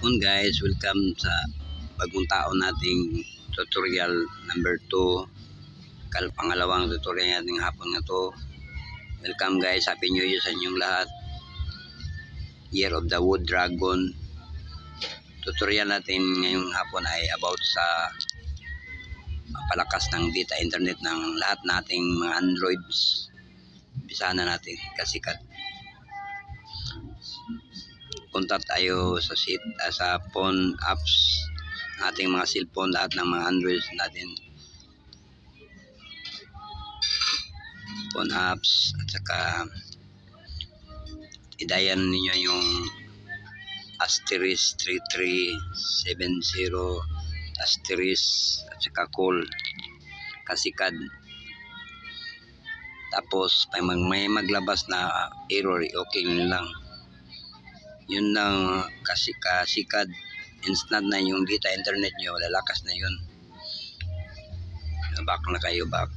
hapon guys, welcome sa bagong taon nating tutorial number 2. Pangalawang tutorial nating hapon na to. Welcome guys, happy new year sa inyong lahat. Year of the Wood Dragon. Tutorial natin ngayong hapon ay about sa palakas ng data internet ng lahat nating mga Androids. Bisahan na natin kasikat. Punta tayo sa sa phone apps ating mga cellphone, lahat ng mga Androids natin, phone apps, at saka idayan ninyo yung asterisk 3370 asterisk at saka call kasikad. Tapos may maglabas na error, okay lang. Yun lang kasi kasikad, instant na yung data internet nyo, lalakas na yun. Back na kayo, back.